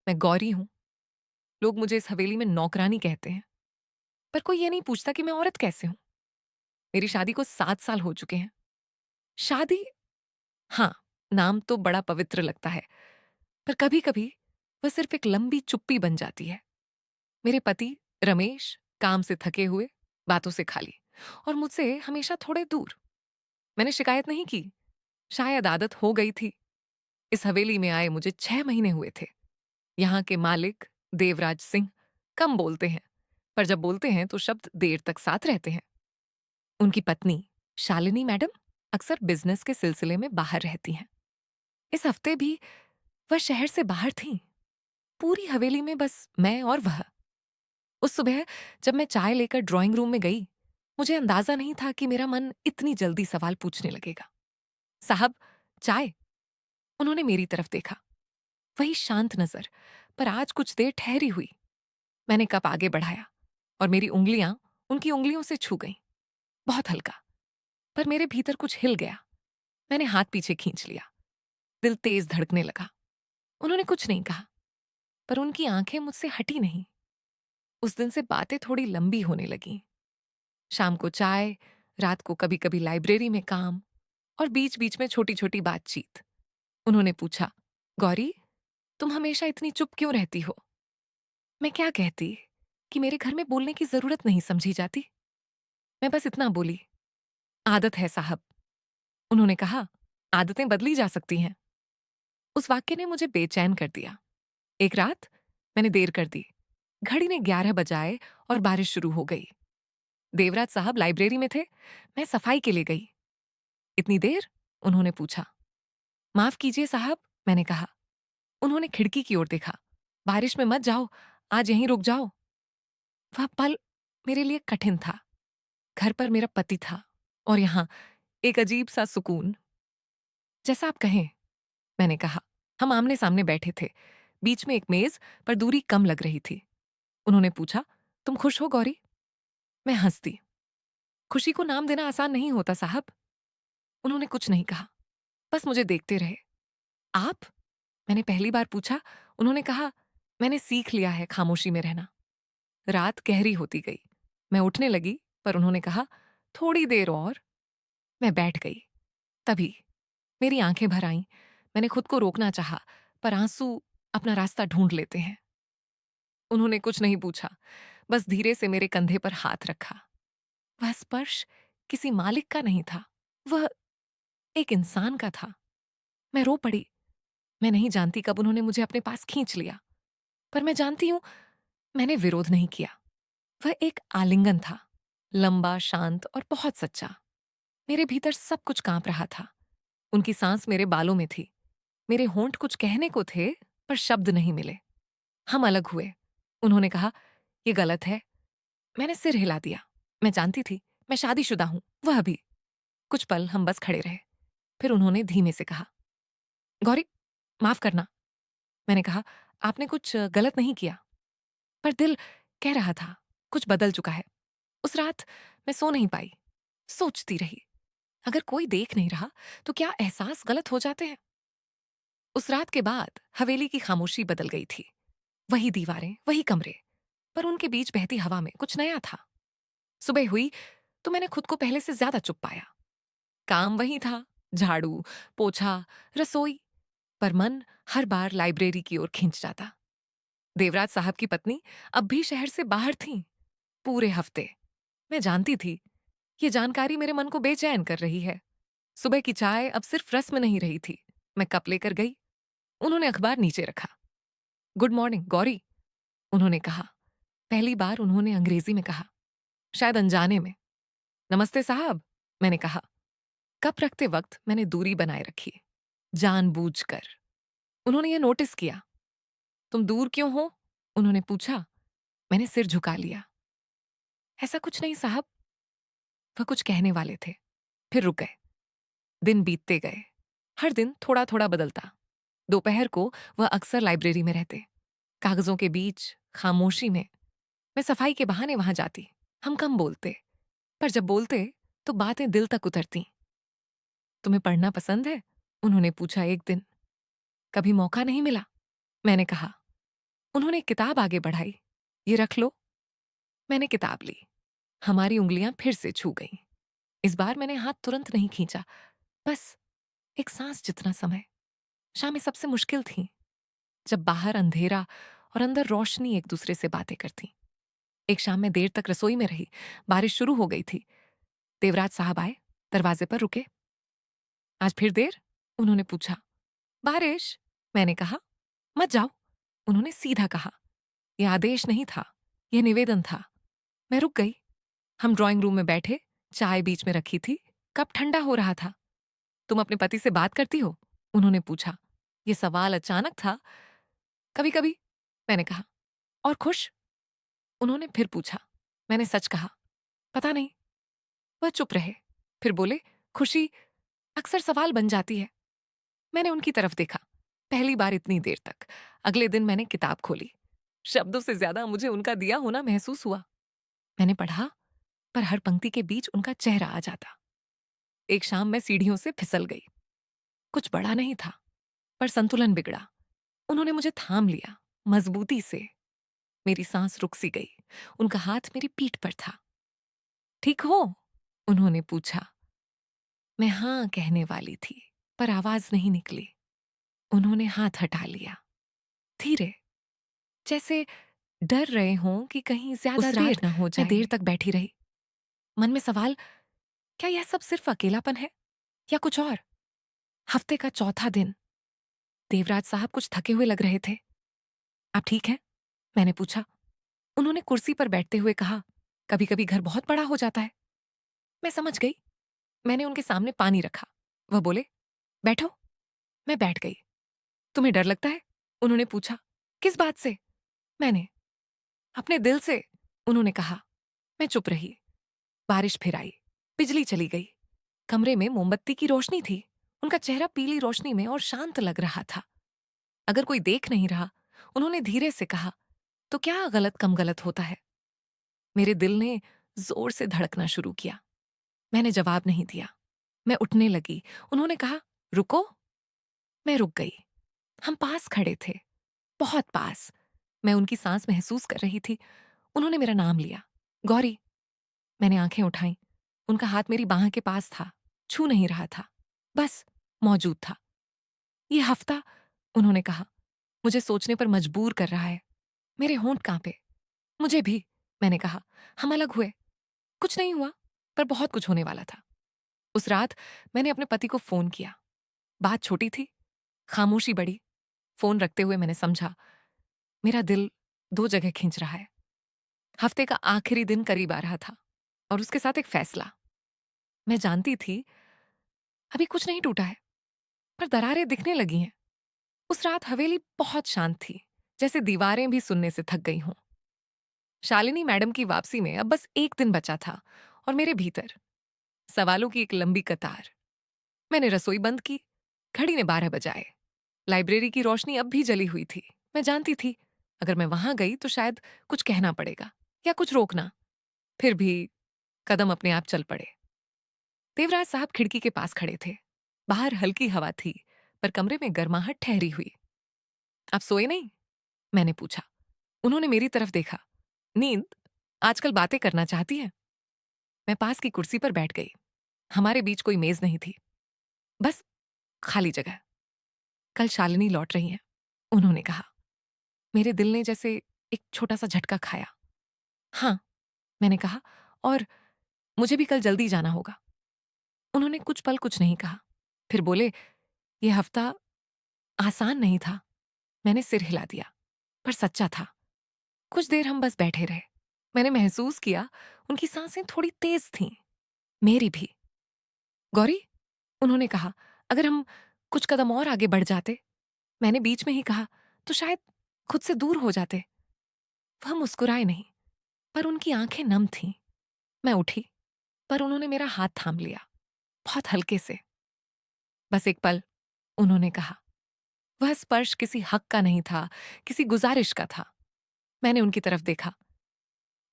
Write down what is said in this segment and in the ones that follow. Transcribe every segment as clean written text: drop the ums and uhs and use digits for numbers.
मैं गौरी हूँ। लोग मुझे इस हवेली में नौकरानी कहते हैं, पर कोई ये नहीं पूछता कि मैं औरत कैसे हूँ। मेरी शादी को 7 साल हो चुके हैं। शादी, हाँ, नाम तो बड़ा पवित्र लगता है, पर कभी-कभी वह सिर्फ एक लंबी चुप्पी बन जाती है। मेरे पति रमेश काम से थके हुए, बातों से खाली और मुझसे हमेशा थोड़े दूर। मैंने शिकायत नहीं की, शायद आदत हो गई थी। इस हवेली में आए मुझे 6 महीने हुए थे। यहाँ के मालिक देवराज सिंह कम बोलते हैं, पर जब बोलते हैं तो शब्द देर तक साथ रहते हैं। उनकी पत्नी शालिनी मैडम अक्सर बिजनेस के सिलसिले में बाहर रहती हैं। इस हफ्ते भी वह शहर से बाहर थीं। पूरी हवेली में बस मैं और वह। उस सुबह जब मैं चाय लेकर ड्राइंग रूम में गई, मुझे अंदाजा नहीं था कि मेरा मन इतनी जल्दी सवाल पूछने लगेगा। साहब, चाय? उन्होंने मेरी तरफ देखा। वही शांत नजर, पर आज कुछ देर ठहरी हुई। मैंने कप आगे बढ़ाया और मेरी उंगलियां उनकी उंगलियों से छू गईं। बहुत हल्का, पर मेरे भीतर कुछ हिल गया। मैंने हाथ पीछे खींच लिया। दिल तेज धड़कने लगा। उन्होंने कुछ नहीं कहा, पर उनकी आंखें मुझसे हटी नहीं। उस दिन से बातें थोड़ी लंबी होने लगीं। शाम को चाय, रात को कभी कभी लाइब्रेरी में काम और बीच बीच में छोटी छोटी बातचीत। उन्होंने पूछा, गौरी, तुम हमेशा इतनी चुप क्यों रहती हो? मैं क्या कहती कि मेरे घर में बोलने की जरूरत नहीं समझी जाती। मैं बस इतना बोली, आदत है साहब। उन्होंने कहा, आदतें बदली जा सकती हैं। उस वाक्य ने मुझे बेचैन कर दिया। एक रात मैंने देर कर दी। घड़ी ने 11 बजाए और बारिश शुरू हो गई। देवराज साहब लाइब्रेरी में थे। मैं सफाई के लिए गई। इतनी देर? उन्होंने पूछा। माफ कीजिए साहब, मैंने कहा। उन्होंने खिड़की की ओर देखा। बारिश में मत जाओ, आज यहीं रुक जाओ। वह पल मेरे लिए कठिन था। घर पर मेरा पति था और यहां एक अजीब सा सुकून। जैसा आप कहें, मैंने कहा। हम आमने सामने बैठे थे, बीच में एक मेज, पर दूरी कम लग रही थी। उन्होंने पूछा, तुम खुश हो गौरी? मैं हंस दी। खुशी को नाम देना आसान नहीं होता साहब। उन्होंने कुछ नहीं कहा, बस मुझे देखते रहे। आप? मैंने पहली बार पूछा। उन्होंने कहा, मैंने सीख लिया है खामोशी में रहना। रात गहरी होती गई। मैं उठने लगी, पर उन्होंने कहा, थोड़ी देर और। मैं बैठ गई। तभी मेरी आंखें भर आईं। मैंने खुद को रोकना चाहा, पर आंसू अपना रास्ता ढूंढ लेते हैं। उन्होंने कुछ नहीं पूछा, बस धीरे से मेरे कंधे पर हाथ रखा। वह स्पर्श किसी मालिक का नहीं था, वह एक इंसान का था। मैं रो पड़ी। मैं नहीं जानती कब उन्होंने मुझे अपने पास खींच लिया, पर मैं जानती हूं, मैंने विरोध नहीं किया। वह एक आलिंगन था, लंबा, शांत और बहुत सच्चा। मेरे भीतर सब कुछ कांप रहा था। उनकी सांस मेरे बालों में थी। मेरे होंठ कुछ कहने को थे, पर शब्द नहीं मिले। हम अलग हुए। उन्होंने कहा, यह गलत है। मैंने सिर हिला दिया। मैं जानती थी, मैं शादीशुदा हूं, वह भी। कुछ पल हम बस खड़े रहे। फिर उन्होंने धीमे से कहा, गौरी, माफ करना। मैंने कहा, आपने कुछ गलत नहीं किया, पर दिल कह रहा था कुछ बदल चुका है। उस रात मैं सो नहीं पाई। सोचती रही, अगर कोई देख नहीं रहा तो क्या एहसास गलत हो जाते हैं? उस रात के बाद हवेली की खामोशी बदल गई थी। वही दीवारें, वही कमरे, पर उनके बीच बहती हवा में कुछ नया था। सुबह हुई तो मैंने खुद को पहले से ज्यादा चुप पाया। काम वही था, झाड़ू, पोछा, रसोई, पर मन हर बार लाइब्रेरी की ओर खींच जाता। देवराज साहब की पत्नी अब भी शहर से बाहर थीं, पूरे हफ्ते। मैं जानती थी, ये जानकारी मेरे मन को बेचैन कर रही है। सुबह की चाय अब सिर्फ रस्म नहीं रही थी। मैं कप लेकर गई। उन्होंने अखबार नीचे रखा। गुड मॉर्निंग गौरी, उन्होंने कहा। पहली बार उन्होंने अंग्रेजी में कहा, शायद अनजाने में। नमस्ते साहब, मैंने कहा। कप रखते वक्त मैंने दूरी बनाए रखी, जानबूझकर। उन्होंने यह नोटिस किया। तुम दूर क्यों हो? उन्होंने पूछा। मैंने सिर झुका लिया। ऐसा कुछ नहीं साहब। वह कुछ कहने वाले थे, फिर रुक गए। दिन बीतते गए। हर दिन थोड़ा थोड़ा बदलता। दोपहर को वह अक्सर लाइब्रेरी में रहते, कागजों के बीच, खामोशी में। मैं सफाई के बहाने वहां जाती। हम कम बोलते, पर जब बोलते तो बातें दिल तक उतरती। तुम्हें पढ़ना पसंद है? उन्होंने पूछा एक दिन। कभी मौका नहीं मिला, मैंने कहा। उन्होंने किताब आगे बढ़ाई। ये रख लो। मैंने किताब ली। हमारी उंगलियां फिर से छू गईं। इस बार मैंने हाथ तुरंत नहीं खींचा, बस एक सांस जितना समय। शामें सबसे मुश्किल थी, जब बाहर अंधेरा और अंदर रोशनी एक दूसरे से बातें करती। एक शाम में देर तक रसोई में रही। बारिश शुरू हो गई थी। देवराज साहब आए, दरवाजे पर रुके। आज फिर देर? उन्होंने पूछा। बारिश, मैंने कहा। मत जाओ, उन्होंने सीधा कहा। यह आदेश नहीं था, यह निवेदन था। मैं रुक गई। हम ड्राइंग रूम में बैठे, चाय बीच में रखी थी, कप ठंडा हो रहा था। तुम अपने पति से बात करती हो? उन्होंने पूछा। यह सवाल अचानक था। कभी कभी, मैंने कहा। और खुश? उन्होंने फिर पूछा। मैंने सच कहा। पता नहीं। वह चुप रहे, फिर बोले, खुशी अक्सर सवाल बन जाती है। मैंने उनकी तरफ देखा, पहली बार इतनी देर तक। अगले दिन मैंने किताब खोली। शब्दों से ज्यादा मुझे उनका दिया होना महसूस हुआ। मैंने पढ़ा, पर हर पंक्ति के बीच उनका चेहरा आ जाता। एक शाम मैं सीढ़ियों से फिसल गई। कुछ बड़ा नहीं था, पर संतुलन बिगड़ा। उन्होंने मुझे थाम लिया, मजबूती से। मेरी सांस रुक सी गई। उनका हाथ मेरी पीठ पर था। ठीक हो? उन्होंने पूछा। मैं हाँ कहने वाली थी, पर आवाज नहीं निकली। उन्होंने हाथ हटा लिया, धीरे, जैसे डर रहे हों कि कहीं ज्यादा देर न हो जाए। मैं देर तक बैठी रही, मन में सवाल, क्या यह सब सिर्फ अकेलापन है या कुछ और? हफ्ते का चौथा दिन। देवराज साहब कुछ थके हुए लग रहे थे। आप ठीक हैं? मैंने पूछा। उन्होंने कुर्सी पर बैठते हुए कहा, कभी कभी घर बहुत बड़ा हो जाता है। मैं समझ गई। मैंने उनके सामने पानी रखा। वह बोले, बैठो। मैं बैठ गई। तुम्हें डर लगता है? उन्होंने पूछा। किस बात से? मैंने, अपने दिल से, उन्होंने कहा। मैं चुप रही। बारिश फिर आई। बिजली चली गई। कमरे में मोमबत्ती की रोशनी थी। उनका चेहरा पीली रोशनी में और शांत लग रहा था। अगर कोई देख नहीं रहा, उन्होंने धीरे से कहा, तो क्या गलत कम गलत होता है? मेरे दिल ने जोर से धड़कना शुरू किया। मैंने जवाब नहीं दिया। मैं उठने लगी। उन्होंने कहा, रुको। मैं रुक गई। हम पास खड़े थे, बहुत पास। मैं उनकी सांस महसूस कर रही थी। उन्होंने मेरा नाम लिया, गौरी। मैंने आंखें उठाई। उनका हाथ मेरी बांह के पास था, छू नहीं रहा था, बस मौजूद था। ये हफ्ता, उन्होंने कहा, मुझे सोचने पर मजबूर कर रहा है। मेरे होंठ कांपे। मुझे भी, मैंने कहा। हम अलग हुए, कुछ नहीं हुआ, पर बहुत कुछ होने वाला था। उस रात मैंने अपने पति को फोन किया। बात छोटी थी, खामोशी बड़ी। फोन रखते हुए मैंने समझा, मेरा दिल दो जगह खींच रहा है। हफ्ते का आखिरी दिन करीब आ रहा था, और उसके साथ एक फैसला। मैं जानती थी अभी कुछ नहीं टूटा है, पर दरारें दिखने लगी हैं। उस रात हवेली बहुत शांत थी, जैसे दीवारें भी सुनने से थक गई हों। शालिनी मैडम की वापसी में अब बस एक दिन बचा था, और मेरे भीतर सवालों की एक लंबी कतार। मैंने रसोई बंद की। घड़ी ने 12 बजाए। लाइब्रेरी की रोशनी अब भी जली हुई थी। मैं जानती थी, अगर मैं वहां गई तो शायद कुछ कहना पड़ेगा या कुछ रोकना। फिर भी कदम अपने आप चल पड़े। देवराज साहब खिड़की के पास खड़े थे। बाहर हल्की हवा थी, पर कमरे में गर्माहट ठहरी हुई। आप सोए नहीं? मैंने पूछा। उन्होंने मेरी तरफ देखा। नींद आजकल बातें करना चाहती है। मैं पास की कुर्सी पर बैठ गई। हमारे बीच कोई मेज नहीं थी, बस खाली जगह। कल शालिनी लौट रही है, उन्होंने कहा। मेरे दिल ने जैसे एक छोटा सा झटका खाया। हाँ, मैंने कहा, और मुझे भी कल जल्दी जाना होगा। उन्होंने कुछ पल कुछ नहीं कहा, फिर बोले, यह हफ्ता आसान नहीं था। मैंने सिर हिला दिया, पर सच्चा था। कुछ देर हम बस बैठे रहे। मैंने महसूस किया उनकी सांसें थोड़ी तेज थीं, मेरी भी। गौरी, उन्होंने कहा, अगर हम कुछ कदम और आगे बढ़ जाते, मैंने बीच में ही कहा, तो शायद खुद से दूर हो जाते। वह मुस्कुराए नहीं, पर उनकी आंखें नम थीं। मैं उठी, पर उन्होंने मेरा हाथ थाम लिया, बहुत हल्के से। बस एक पल, उन्होंने कहा। वह स्पर्श किसी हक का नहीं था, किसी गुजारिश का था। मैंने उनकी तरफ देखा।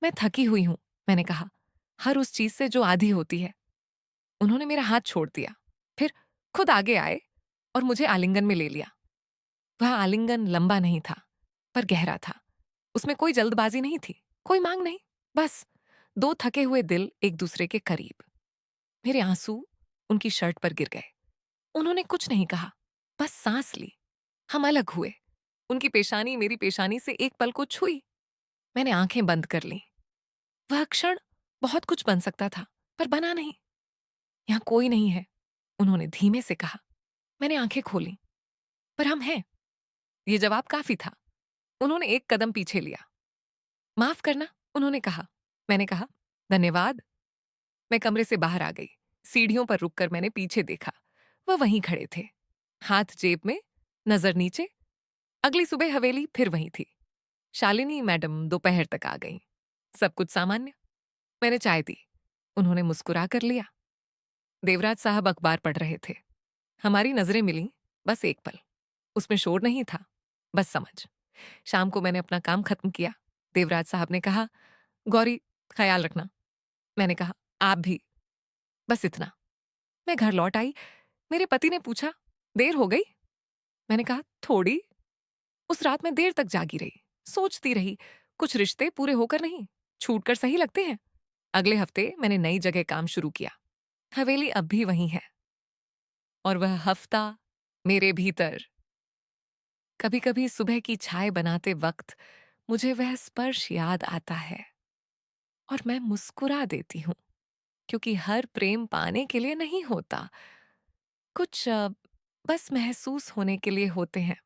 मैं थकी हुई हूं, मैंने कहा, हर उस चीज से जो आधी होती है। उन्होंने मेरा हाथ छोड़ दिया, फिर खुद आगे आए और मुझे आलिंगन में ले लिया। वह आलिंगन लंबा नहीं था, पर गहरा था। उसमें कोई जल्दबाजी नहीं थी, कोई मांग नहीं, बस दो थके हुए दिल एक दूसरे के करीब। मेरे आंसू उनकी शर्ट पर गिर गए। उन्होंने कुछ नहीं कहा, बस सांस ली। हम अलग हुए। उनकी पेशानी मेरी पेशानी से एक पल को छुई। मैंने आंखें बंद कर लीं। वह क्षण बहुत कुछ बन सकता था, पर बना नहीं। यहाँ कोई नहीं है, उन्होंने धीमे से कहा। मैंने आंखें खोली, पर हम हैं। ये जवाब काफी था। उन्होंने एक कदम पीछे लिया। माफ करना, उन्होंने कहा। मैंने कहा, धन्यवाद। मैं कमरे से बाहर आ गई। सीढ़ियों पर रुककर मैंने पीछे देखा। वह वहीं खड़े थे, हाथ जेब में, नजर नीचे। अगली सुबह हवेली फिर वहीं थी। शालिनी मैडम दोपहर तक आ गईं। सब कुछ सामान्य। मैंने चाय दी। उन्होंने मुस्कुरा कर लिया। देवराज साहब अखबार पढ़ रहे थे। हमारी नजरें मिलीं, बस एक पल। उसमें शोर नहीं था, बस समझ। शाम को मैंने अपना काम खत्म किया। देवराज साहब ने कहा, गौरी, ख्याल रखना। मैंने कहा, आप भी। बस इतना। मैं घर लौट आई। मेरे पति ने पूछा, देर हो गई? मैंने कहा, थोड़ी। उस रात मैं देर तक जागी रही, सोचती रही। कुछ रिश्ते पूरे होकर नहीं, छूट कर सही लगते हैं। अगले हफ्ते मैंने नई जगह काम शुरू किया। हवेली अब भी वहीं है, और वह हफ्ता मेरे भीतर। कभी कभी सुबह की चाय बनाते वक्त मुझे वह स्पर्श याद आता है, और मैं मुस्कुरा देती हूँ, क्योंकि हर प्रेम पाने के लिए नहीं होता। कुछ बस महसूस होने के लिए होते हैं।